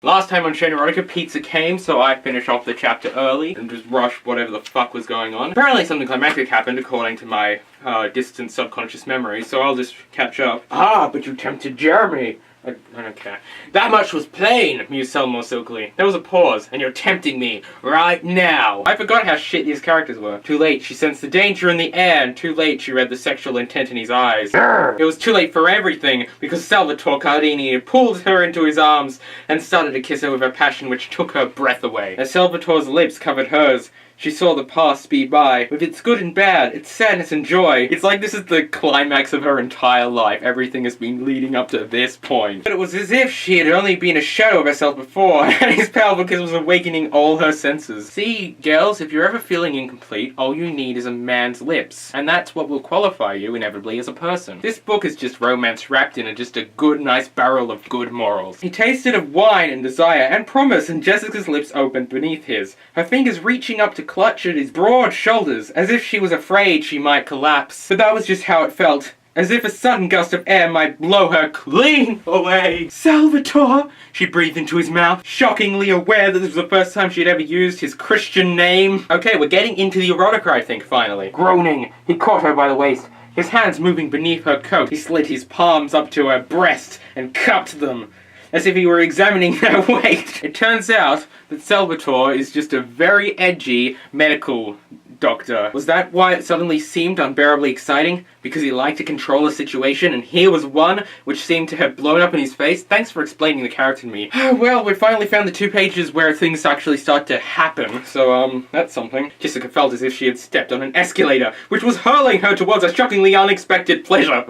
Last time on Shaerotica, pizza came, so I finished off the chapter early and just rushed whatever the fuck was going on. Apparently something climactic happened according to my distant subconscious memory, so I'll just catch up. Ah, but you tempted Jeremy! I don't care. That much was plain, mused Selma silkily. There was a pause, and you're tempting me right now. I forgot how shit these characters were. Too late, she sensed the danger in the air, and too late she read the sexual intent in his eyes. It was too late for everything, because Salvatore Cardini had pulled her into his arms and started to kiss her with a passion which took her breath away. As Salvatore's lips covered hers, she saw the past speed by, with its good and bad, its sadness and joy. It's like this is the climax of her entire life. Everything has been leading up to this point. But it was as if she had only been a shadow of herself before, and his powerful kiss was awakening all her senses. See, girls, if you're ever feeling incomplete, all you need is a man's lips. And that's what will qualify you, inevitably, as a person. This book is just romance wrapped in just a good, nice barrel of good morals. He tasted of wine and desire and promise, and Jessica's lips opened beneath his, her fingers reaching up to clutch at his broad shoulders, as if she was afraid she might collapse. But that was just how it felt, as if a sudden gust of air might blow her clean away. Salvatore! She breathed into his mouth, shockingly aware that this was the first time she had ever used his Christian name. Okay, we're getting into the erotica, I think, finally. Groaning, he caught her by the waist, his hands moving beneath her coat. He slid his palms up to her breast and cupped them, as if he were examining their weight. It turns out that Salvatore is just a very edgy medical doctor. Was that why it suddenly seemed unbearably exciting? Because he liked to control a situation, and here was one which seemed to have blown up in his face? Thanks for explaining the character to me. Well, we finally found the 2 pages where things actually start to happen, so that's something. Jessica felt as if she had stepped on an escalator, which was hurling her towards a shockingly unexpected pleasure.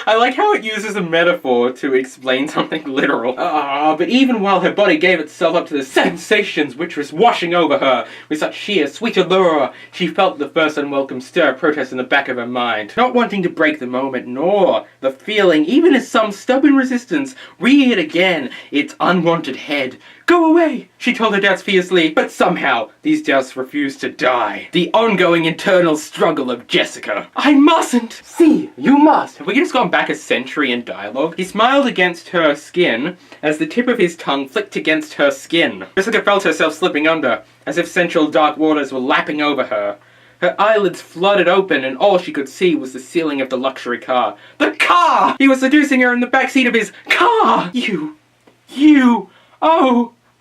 I like how it uses a metaphor to explain something literal. But even while her body gave itself up to the sensations which was washing over her with such sheer, sweet allure, she felt the first unwelcome stir protest in the back of her mind. Not wanting to break the moment, nor the feeling, even as some stubborn resistance reared again its unwanted head. Go away, she told her doubts fiercely, but somehow these doubts refused to die. The ongoing internal struggle of Jessica. I mustn't! See, you must! Have we just gone back a century in dialogue? He smiled against her skin as the tip of his tongue flicked against her skin. Jessica felt herself slipping under, as if sensual dark waters were lapping over her. Her eyelids flooded open, and all she could see was the ceiling of the luxury car. The car! He was seducing her in the backseat of his car!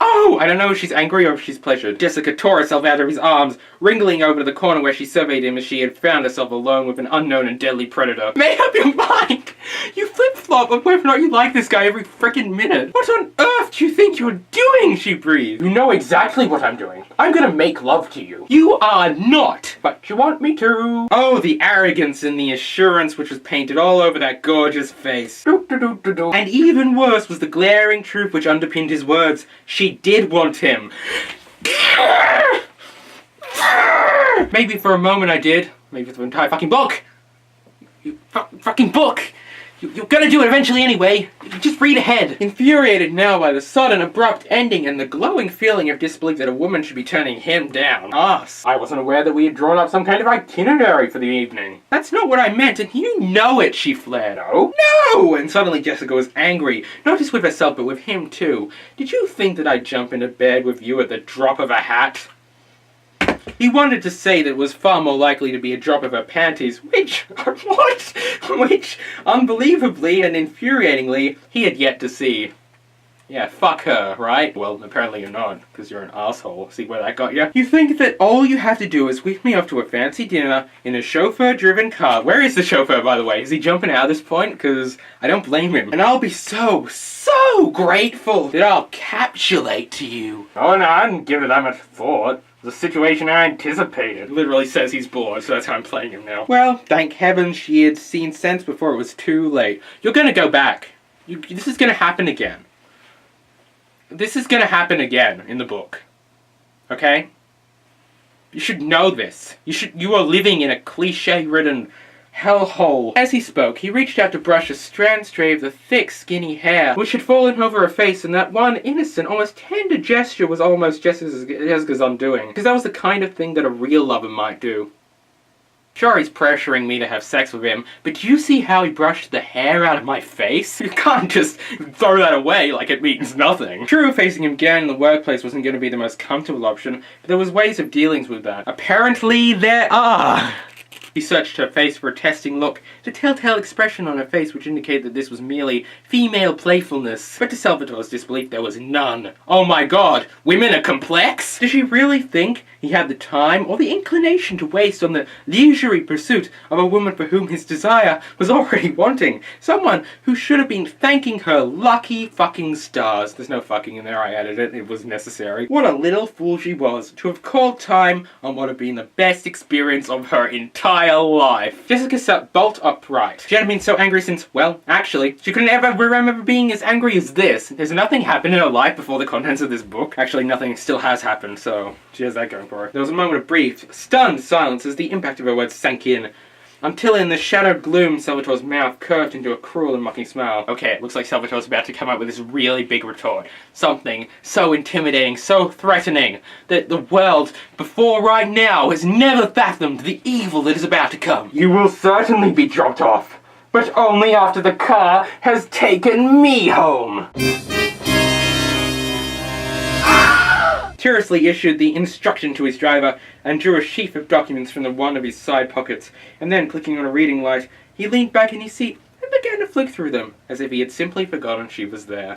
Oh! I don't know if she's angry or if she's pleasured. Jessica tore herself out of his arms, wriggling over to the corner where she surveyed him as she had found herself alone with an unknown and deadly predator. Make up your mind! You flip-flop on whether or not you like this guy every frickin' minute. What on earth do you think you're doing? She breathed. You know exactly what I'm doing. I'm gonna make love to you. You are not! But you want me to. Oh, the arrogance and the assurance which was painted all over that gorgeous face. And even worse was the glaring truth which underpinned his words. She did want him. Maybe for a moment I did. Maybe for the entire fucking book. You fucking book! You're gonna do it eventually anyway. Just read ahead. Infuriated now by the sudden abrupt ending and the glowing feeling of disbelief that a woman should be turning him down. Us. I wasn't aware that we had drawn up some kind of itinerary for the evening. That's not what I meant, and you know it, she flared. Oh? No! And suddenly Jessica was angry, not just with herself, but with him too. Did you think that I'd jump into bed with you at the drop of a hat? He wanted to say that it was far more likely to be a drop of her panties, which, unbelievably and infuriatingly, he had yet to see. Yeah, fuck her, right? Well, apparently you're not, because you're an asshole. See where that got you? You think that all you have to do is whip me off to a fancy dinner in a chauffeur-driven car. Where is the chauffeur, by the way? Is he jumping out at this point? Because I don't blame him. And I'll be so grateful that I'll capitulate to you. Oh no, I didn't give it that much thought. The situation I anticipated. Literally says he's bored, so that's how I'm playing him now. Well, thank heaven she had seen sense before it was too late. You're gonna go back. This is gonna happen again. This is gonna happen again in the book. Okay? You should know this. You are living in a cliche-ridden hellhole. As he spoke, he reached out to brush a stray of the thick, skinny hair, which had fallen over her face, and that one innocent, almost tender gesture was almost Jessica's undoing. Because that was the kind of thing that a real lover might do. Sure, he's pressuring me to have sex with him, but do you see how he brushed the hair out of my face? You can't just throw that away like it means nothing. True, facing him again in the workplace wasn't going to be the most comfortable option, but there was ways of dealing with that. Apparently there are! He searched her face for a testing look, the telltale expression on her face which indicated that this was merely female playfulness. But to Salvatore's disbelief, there was none. Oh my god, women are complex? Did she really think he had the time or the inclination to waste on the leisurely pursuit of a woman for whom his desire was already wanting? Someone who should have been thanking her lucky fucking stars. There's no fucking in there, I added it, it was necessary. What a little fool she was to have called time on what had been the best experience of her entire life. Jessica sat bolt upright. She hadn't been so angry since, well, actually, she couldn't ever remember being as angry as this. There's nothing happened in her life before the contents of this book. Actually, nothing still has happened, so she has that going for her. There was a moment of brief, stunned silence as the impact of her words sank in. Until in the shadowed gloom, Salvatore's mouth curved into a cruel and mocking smile. Okay, it looks like Salvatore's about to come up with this really big retort. Something so intimidating, so threatening, that the world, before right now, has never fathomed the evil that is about to come. You will certainly be dropped off, but only after the car has taken me home. Furiously issued the instruction to his driver and drew a sheaf of documents from one of his side pockets, and then, clicking on a reading light, he leaned back in his seat and began to flick through them, as if he had simply forgotten she was there.